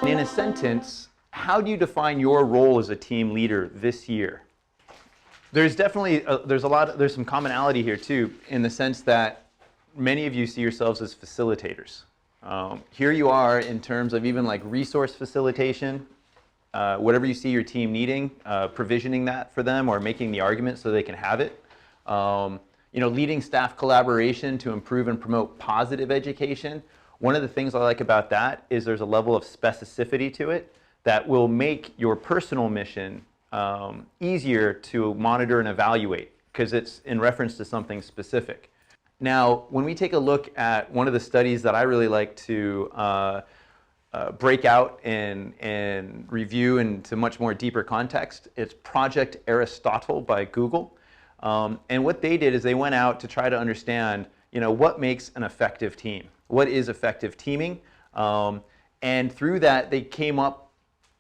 In a sentence, how do you define your role as a team leader this year? There's definitely there's some commonality here too, in the sense that many of you see yourselves as facilitators. Here you are in terms of even like resource facilitation, whatever you see your team needing, provisioning that for them or making the argument so they can have it. Leading staff collaboration to improve and promote positive education. One of the things I like about that is there's a level of specificity to it that will make your personal mission easier to monitor and evaluate because it's in reference to something specific. Now, when we take a look at one of the studies that I really like to break out and review into much more deeper context, it's Project Aristotle by Google. And what they did is they went out to try to understand, what makes an effective team? What is effective teaming? And through that, they came up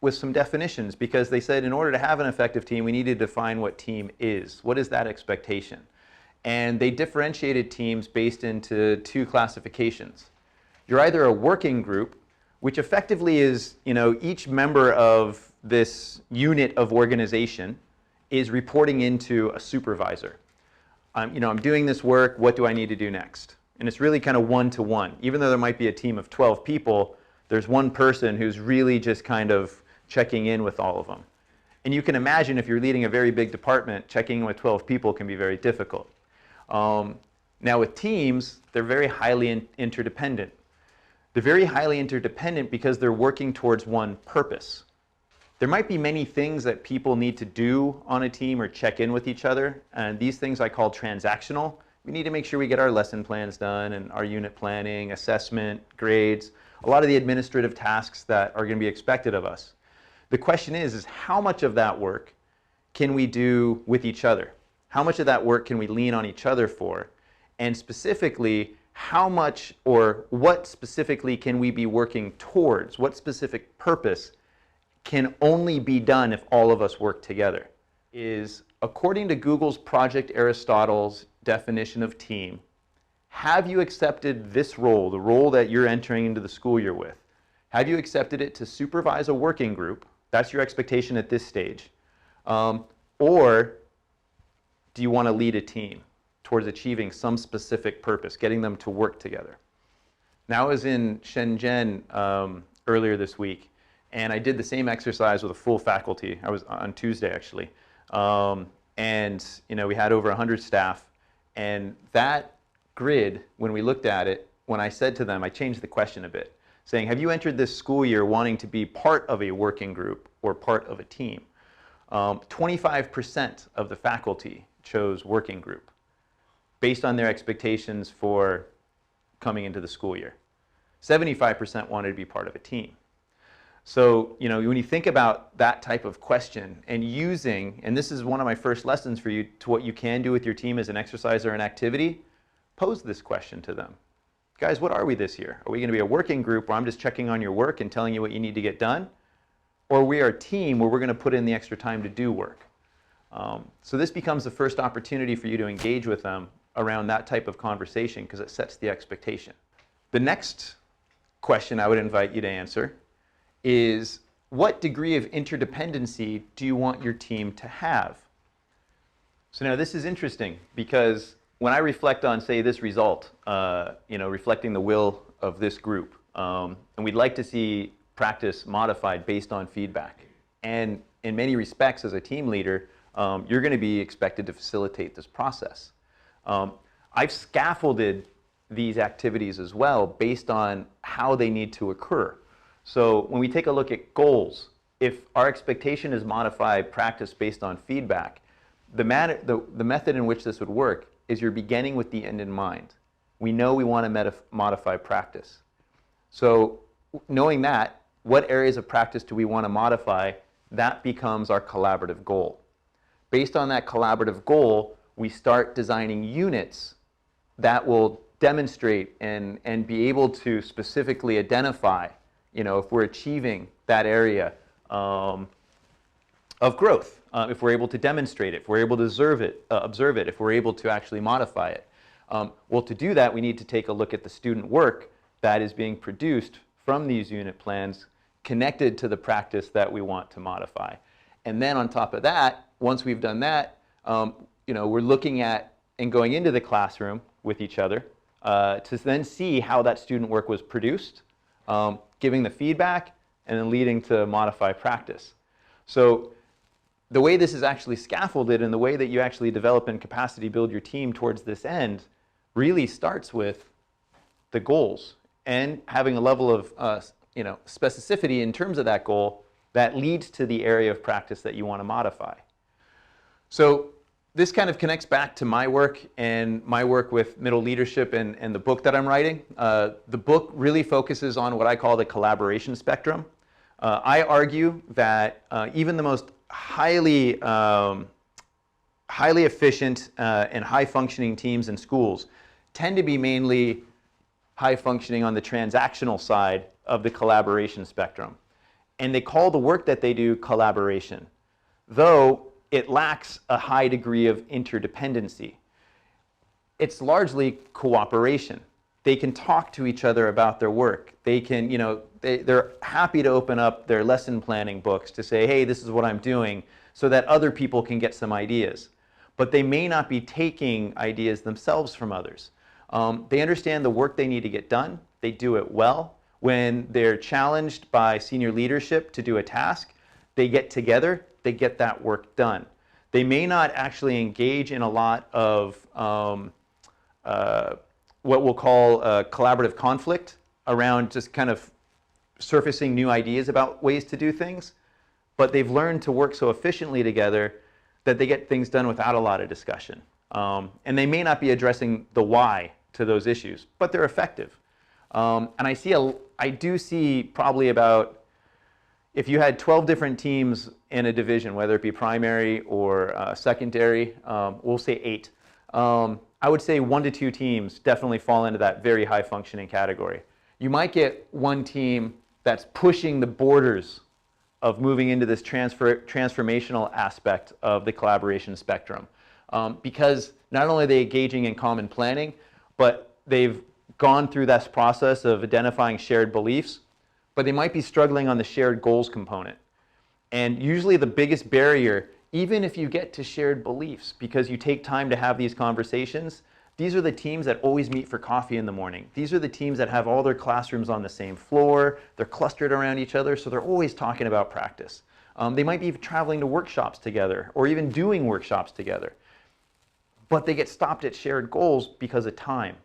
with some definitions because they said in order to have an effective team, we need to define what team is. What is that expectation? And they differentiated teams based into two classifications. You're either a working group, which effectively is, each member of this unit of organization is reporting into a supervisor. I'm doing this work, what do I need to do next? And it's really kind of one-to-one. Even though there might be a team of 12 people, there's one person who's really just kind of checking in with all of them. And you can imagine if you're leading a very big department, checking in with 12 people can be very difficult. Now with teams, they're very highly interdependent. They're very highly interdependent because they're working towards one purpose. There might be many things that people need to do on a team or check in with each other, and these things I call transactional. We need to make sure we get our lesson plans done and our unit planning, assessment, grades, a lot of the administrative tasks that are going to be expected of us. The question is how much of that work can we do with each other? How much of that work can we lean on each other for? And specifically, how much or what specifically can we be working towards? What specific purpose can only be done if all of us work together? Is according to Google's Project Aristotle's definition of team, have you accepted this role, the role that you're entering into the school year with? Have you accepted it to supervise a working group? That's your expectation at this stage. Or do you want to lead a team towards achieving some specific purpose, getting them to work together? Now, I was in Shenzhen earlier this week, and I did the same exercise with a full faculty. I was on Tuesday, actually. And we had over 100 staff. And that grid, when we looked at it, when I said to them, I changed the question a bit, saying, have you entered this school year wanting to be part of a working group or part of a team? 25% of the faculty chose working group based on their expectations for coming into the school year. 75% wanted to be part of a team. So, when you think about that type of question and using, and this is one of my first lessons for you to what you can do with your team as an exercise or an activity, pose this question to them. Guys, what are we this year? Are we going to be a working group where I'm just checking on your work and telling you what you need to get done? Or we are a team where we're going to put in the extra time to do work? So this becomes the first opportunity for you to engage with them around that type of conversation because it sets the expectation. The next question I would invite you to answer is, what degree of interdependency do you want your team to have? So now this is interesting because when I reflect on, say, this result, reflecting the will of this group, and we'd like to see practice modified based on feedback. And in many respects, as a team leader, you're going to be expected to facilitate this process. I've scaffolded these activities as well based on how they need to occur. So when we take a look at goals, if our expectation is modify practice based on feedback, the method in which this would work is you're beginning with the end in mind. We know we want to modify practice. So knowing that, what areas of practice do we want to modify, that becomes our collaborative goal. Based on that collaborative goal, we start designing units that will demonstrate and be able to specifically identify, if we're achieving that area of growth if we're able to demonstrate it, if we're able to observe it, if we're able to actually modify it. Well, to do that, we need to take a look at the student work that is being produced from these unit plans connected to the practice that we want to modify. And then on top of that, once we've done that, we're looking at and going into the classroom with each other to then see how that student work was produced, giving the feedback, and then leading to modify practice. So the way this is actually scaffolded and the way that you actually develop and capacity build your team towards this end really starts with the goals and having a level of specificity in terms of that goal that leads to the area of practice that you want to modify. So this kind of connects back to my work and my work with middle leadership and the book that I'm writing. The book really focuses on what I call the collaboration spectrum. I argue that even the most highly efficient and high-functioning teams in schools tend to be mainly high-functioning on the transactional side of the collaboration spectrum. And they call the work that they do collaboration, though it lacks a high degree of interdependency. It's largely cooperation. They can talk to each other about their work. They can, they're happy to open up their lesson planning books to say, hey, this is what I'm doing, so that other people can get some ideas. But they may not be taking ideas themselves from others. They understand the work they need to get done. They do it well. When they're challenged by senior leadership to do a task, they get together, they get that work done. They may not actually engage in a lot of what we'll call collaborative conflict around just kind of surfacing new ideas about ways to do things, but they've learned to work so efficiently together that they get things done without a lot of discussion. And they may not be addressing the why to those issues, but they're effective. And I do see probably about, if you had 12 different teams in a division, whether it be primary or secondary, we'll say 8. I would say 1 to 2 teams definitely fall into that very high functioning category. You might get one team that's pushing the borders of moving into this transformational aspect of the collaboration spectrum. Because not only are they engaging in common planning, but they've gone through this process of identifying shared beliefs, but they might be struggling on the shared goals component. And usually the biggest barrier, even if you get to shared beliefs, because you take time to have these conversations, these are the teams that always meet for coffee in the morning. These are the teams that have all their classrooms on the same floor. They're clustered around each other, so they're always talking about practice. They might be traveling to workshops together or even doing workshops together. But they get stopped at shared goals because of time.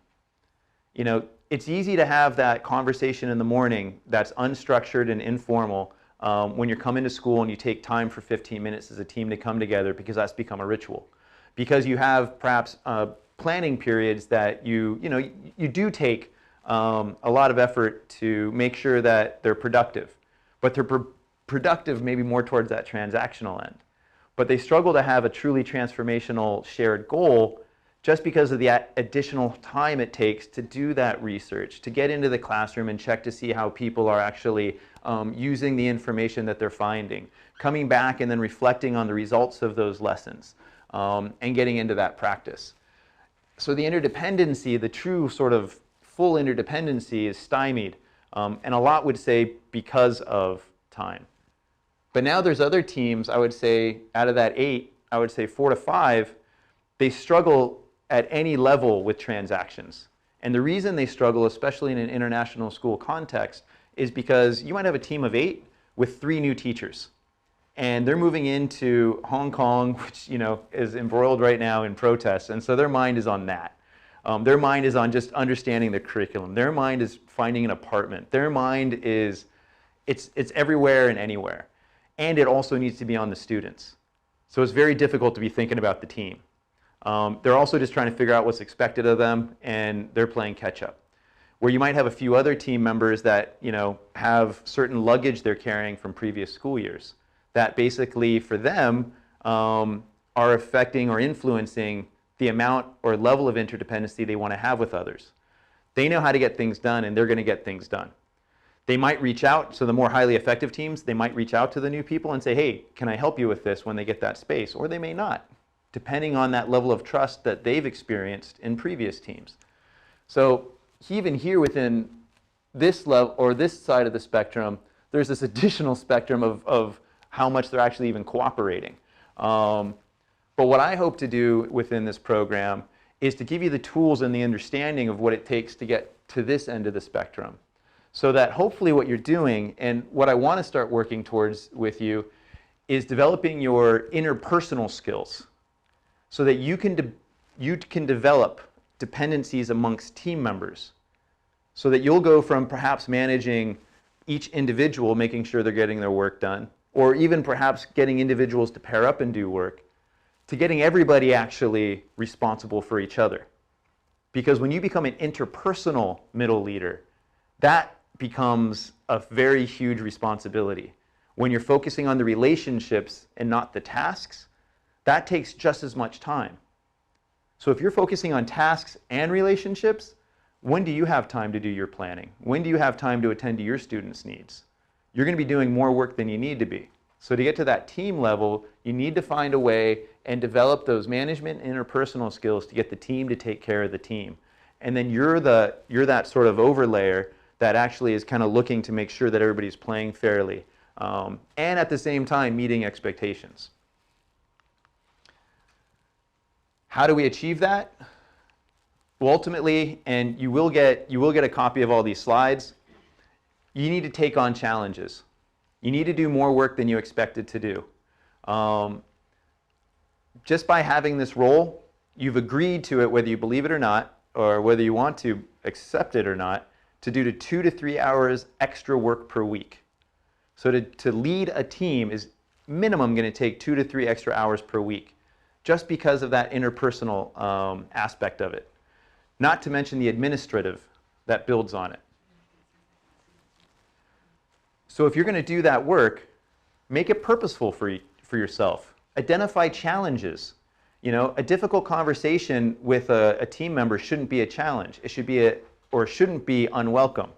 It's easy to have that conversation in the morning that's unstructured and informal when you're coming to school and you take time for 15 minutes as a team to come together, because that's become a ritual. Because you have perhaps planning periods that you do take a lot of effort to make sure that they're productive. But they're productive maybe more towards that transactional end. But they struggle to have a truly transformational shared goal just because of the additional time it takes to do that research, to get into the classroom and check to see how people are actually using the information that they're finding, coming back and then reflecting on the results of those lessons, and getting into that practice. So the interdependency, the true sort of full interdependency, is stymied, and a lot would say because of time. But now there's other teams, I would say, out of that 8, I would say 4 to 5, they struggle at any level with transactions. And the reason they struggle, especially in an international school context, is because you might have a team of 8 with 3 new teachers. And they're moving into Hong Kong, which is embroiled right now in protests, and so their mind is on that. Their mind is on just understanding the curriculum. Their mind is finding an apartment. Their mind is, it's everywhere and anywhere. And it also needs to be on the students. So it's very difficult to be thinking about the team. They're also just trying to figure out what's expected of them, and they're playing catch up. Where you might have a few other team members that have certain luggage they're carrying from previous school years that basically for them are affecting or influencing the amount or level of interdependency they want to have with others. They know how to get things done, and they're going to get things done. They might reach out, so the more highly effective teams, they might reach out to the new people and say, hey, can I help you with this when they get that space? Or they may not, depending on that level of trust that they've experienced in previous teams. So even here within this level or this side of the spectrum, there's this additional spectrum of how much they're actually even cooperating. But what I hope to do within this program is to give you the tools and the understanding of what it takes to get to this end of the spectrum. So that hopefully what you're doing, and what I want to start working towards with you, is developing your interpersonal skills so that you can develop dependencies amongst team members, so that you'll go from perhaps managing each individual, making sure they're getting their work done, or even perhaps getting individuals to pair up and do work, to getting everybody actually responsible for each other. Because when you become an interpersonal middle leader, that becomes a very huge responsibility. When you're focusing on the relationships and not the tasks, that takes just as much time. So if you're focusing on tasks and relationships, when do you have time to do your planning? When do you have time to attend to your students' needs? You're going to be doing more work than you need to be. So to get to that team level, you need to find a way and develop those management and interpersonal skills to get the team to take care of the team. And then you're that sort of overlayer that actually is kind of looking to make sure that everybody's playing fairly, and at the same time meeting expectations. How do we achieve that? Well, ultimately, and you will get a copy of all these slides, you need to take on challenges. You need to do more work than you expected to do. Just by having this role, you've agreed to it, whether you believe it or not, or whether you want to accept it or not, to do 2 to 3 hours extra work per week. So to lead a team is minimum going to take 2 to 3 extra hours per week, just because of that interpersonal aspect of it. Not to mention the administrative that builds on it. So if you're going to do that work, make it purposeful for yourself. Identify challenges. You know, a difficult conversation with a team member shouldn't be a challenge. It should be shouldn't be unwelcome.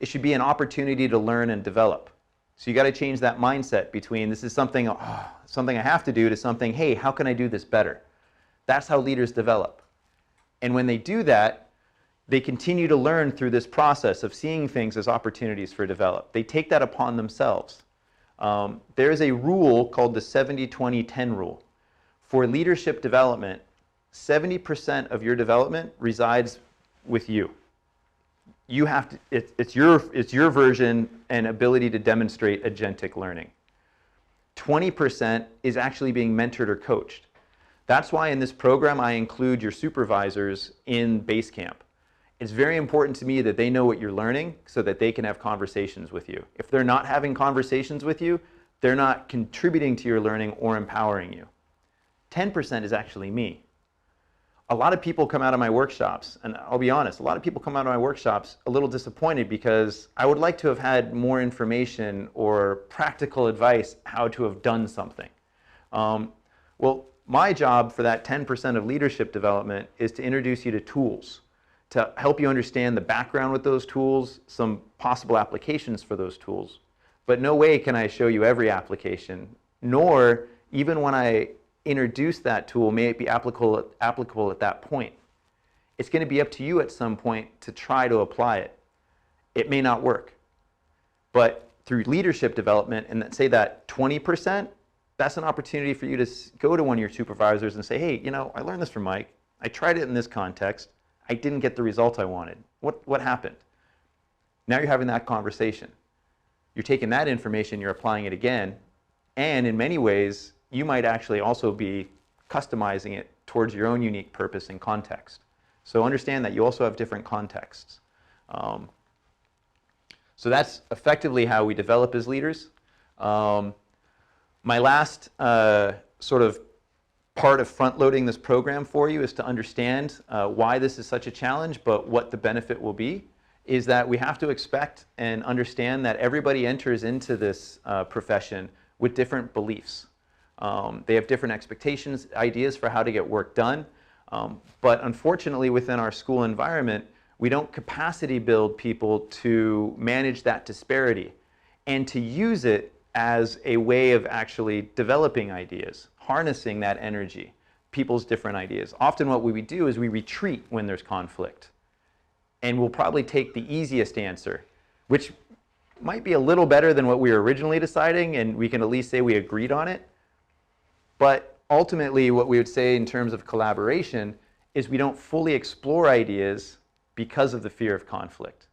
It should be an opportunity to learn and develop. So you got to change that mindset between this is something I have to do to something, hey, how can I do this better? That's how leaders develop. And when they do that, they continue to learn through this process of seeing things as opportunities for develop. They take that upon themselves. There is a rule called the 70-20-10 rule. For leadership development, 70% of your development resides with you. You have to, it's your version and ability to demonstrate agentic learning. 20% is actually being mentored or coached. That's why in this program I include your supervisors in Basecamp. It's very important to me that they know what you're learning so that they can have conversations with you. If they're not having conversations with you, they're not contributing to your learning or empowering you. 10% is actually me. A lot of people come out of my workshops, and I'll be honest, a lot of people come out of my workshops a little disappointed because I would like to have had more information or practical advice how to have done something. Well, my job for that 10% of leadership development is to introduce you to tools, to help you understand the background with those tools, some possible applications for those tools. But no way can I show you every application, nor even when I introduce that tool, may it be applicable at that point. It's going to be up to you at some point to try to apply it. It may not work. But through leadership development, and say that 20%, that's an opportunity for you to go to one of your supervisors and say, hey, you know, I learned this from Mike. I tried it in this context. I didn't get the results I wanted. What happened? Now you're having that conversation. You're taking that information, you're applying it again, and in many ways, you might actually also be customizing it towards your own unique purpose and context. So understand that you also have different contexts. So that's effectively how we develop as leaders. My last sort of part of front-loading this program for you is to understand why this is such a challenge, but what the benefit will be, is that we have to expect and understand that everybody enters into this profession with different beliefs. They have different expectations, ideas for how to get work done, but unfortunately within our school environment, We don't capacity build people to manage that disparity and to use it as a way of actually developing ideas, harnessing that energy, people's different ideas. Often what we do is we retreat when there's conflict. And we'll probably take the easiest answer, which might be a little better than what we were originally deciding, and we can at least say we agreed on it. But ultimately, what we would say in terms of collaboration is we don't fully explore ideas because of the fear of conflict.